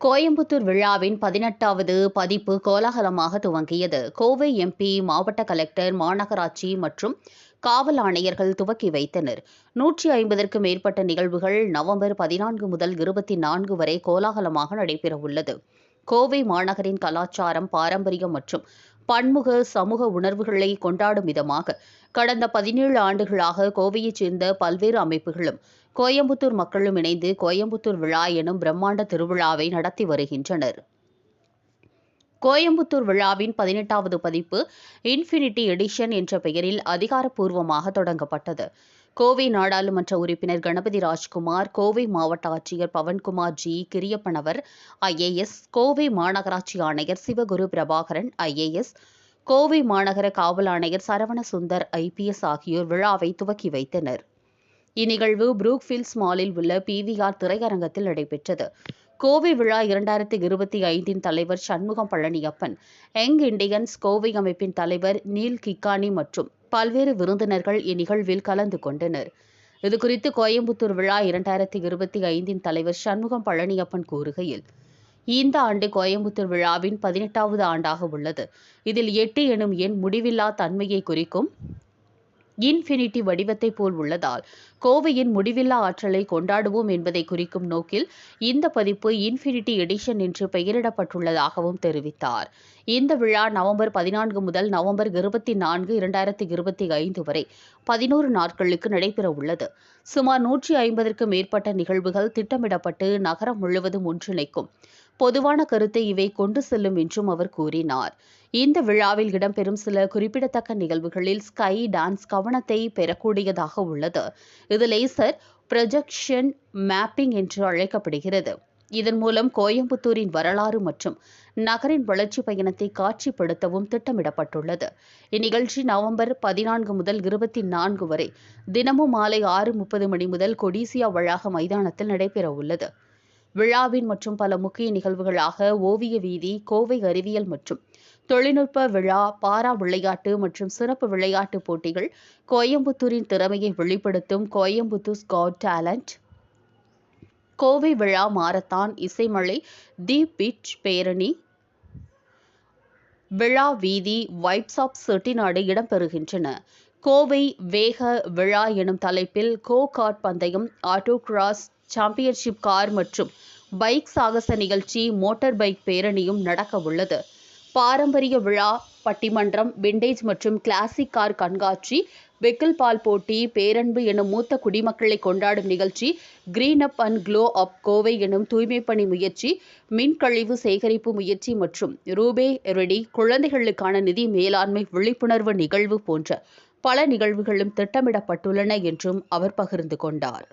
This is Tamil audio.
கோயம்புத்தூர் விழாவின் 18வது பதிப்பு கோலாகலமாக துவங்கியது. கோவை எம்பி, மாவட்ட கலெக்டர், மாநகராட்சி மற்றும் காவல் ஆணையர்கள் துவக்கி வைத்தனர். 150க்கும் மேற்பட்ட நிகழ்வுகள் நவம்பர் 14 முதல் 24 வரை கோலாகலமாக நடைபெறவுள்ளது. கோவை மாநகரின் கலாச்சாரம், பாரம்பரியம் மற்றும் பன்முக சமூக உணர்வுகளை கொண்டாடும் விதமாக கடந்த 17 ஆண்டுகளாக கோவையைச் சேர்ந்த பல்வேறு அமைப்புகளும் கோயம்புத்தூர் மக்களும் இணைந்து கோயம்புத்தூர் விழா எனும் பிரம்மாண்ட திருவிழாவை நடத்தி வருகின்றனர். கோயம்புத்தூர் விழாவின் 18வது பதிப்பு இன்ஃபினிட்டி எடிஷன் என்ற பெயரில் அதிகாரப்பூர்வமாக தொடங்கப்பட்டது. கோவை நாடாளுமன்ற உறுப்பினர் கணபதி ராஜ்குமார், கோவை மாவட்ட ஆட்சியர் பவன்குமார் ஜி கிரியப்பனவர் IAS, கோவை மாநகராட்சி ஆணையர் சிவகுரு பிரபாகரன் IAS, கோவை மாநகர காவல் ஆணையர் சரவண சுந்தர் IPS ஆகியோர் விழாவை துவக்கி வைத்தனர். இந்நிகழ்வு புரூக்ஃபீல்ட்ஸ் மாலில் உள்ள PVR திரையரங்கத்தில் நடைபெற்றது. கோவை விழா 2025 தலைவர் சண்முகம் பழனியப்பன், யங் இண்டியன்ஸ் கோவை அமைப்பின் தலைவர் நீல் கிக்கானி மற்றும் பல்வேறு விருந்தினர்கள் இந்நிகழ்வில் கலந்து கொண்டனர். இதுகுறித்து கோயம்புத்தூர் விழா 2025 தலைவர் சண்முகம் பழனியப்பன் கூறுகையில், இந்த ஆண்டு கோயம்புத்தூர் விழாவின் 18வது ஆண்டாக உள்ளது. இதில் 8 எனும் எண் முடிவில்லா தன்மையை குறிக்கும் இன்ஃபினிட்டி வடிவத்தை போல் உள்ளதால் கோவையின் முடிவில்லா ஆற்றலை கொண்டாடுவோம் என்பதை குறிக்கும் நோக்கில் இந்த பதிப்பு இன்ஃபினிட்டி எடிஷன் என்று பெயரிடப்பட்டுள்ளதாகவும் தெரிவித்தார். இந்த விழா நவம்பர் 14 முதல் நவம்பர் 24, 2025 வரை 11 நாட்களுக்கு நடைபெறவுள்ளது. சுமார் 150க்கும் மேற்பட்ட நிகழ்வுகள் திட்டமிடப்பட்டு நகரம் முழுவதும் ஒன்றிணைக்கும் பொதுவான கருத்தை இவை கொண்டு செல்லும் என்றும் அவர் கூறினார். இந்த விழாவில் இடம்பெறும் சில குறிப்பிடத்தக்க நிகழ்வுகளில் ஸ்கை டான்ஸ் கவனத்தை பெறக்கூடியதாக உள்ளது. இது லேசர் ப்ரொஜெக்ஷன் மேப்பிங் என்று அழைக்கப்படுகிறது. இதன் மூலம் கோயம்புத்தூரின் வரலாறு மற்றும் நகரின் வளர்ச்சி பயணத்தை காட்சிப்படுத்தவும் திட்டமிடப்பட்டுள்ளது. இந்நிகழ்ச்சி நவம்பர் 14 முதல் 24 வரை தினமும் மாலை 6:30 மணி முதல் கொடிசியா வளாக மைதானத்தில் நடைபெறவுள்ளது. விழாவின் மற்றும் பல முக்கிய நிகழ்வுகளாக ஓவிய வீதி, கோவை அறிவியல் மற்றும் தொழில்நுட்ப விழா, பாரா விளையாட்டு மற்றும் சிறப்பு விளையாட்டுப் போட்டிகள், கோயம்புத்தூரின் திறமையை வெளிப்படுத்தும் கோயம்புத்தூர் காட் டேலண்ட், கோவை விழா மாரத்தான், இசைமழை, தி பீச் பேரணி, விழா வீதி, வைப்ஸ் ஆப் செட்டிநாடு இடம்பெறுகின்றன. கோவை வேக விழா எனும் தலைப்பில் கோ கார்ட் பந்தயம், ஆட்டோ கிராஸ் சாம்பியன்ஷிப், கார் மற்றும் பைக் சாகச நிகழ்ச்சி, மோட்டார் பைக் பேரணியும் நடக்க உள்ளது. பாரம்பரிய விழா, பட்டிமன்றம், விண்டேஜ் மற்றும் கிளாசிக் கார் கண்காட்சி, வெக்கில் பால் போட்டி, பேரன்பு எனும் மூத்த குடிமக்களை கொண்டாடும் நிகழ்ச்சி, கிரீன் அப் அண்ட் க்ளோ அப் கோவை எனும் தூய்மை பணி முயற்சி, மின்கழிவு சேகரிப்பு முயற்சி மற்றும் ரூபே ரெடி குழந்தைகளுக்கான நிதி மேலாண்மை விழிப்புணர்வு நிகழ்வு போன்ற பல நிகழ்வுகளும் திட்டமிடப்பட்டுள்ளன என்றும் அவர் பகிர்ந்து கொண்டார்.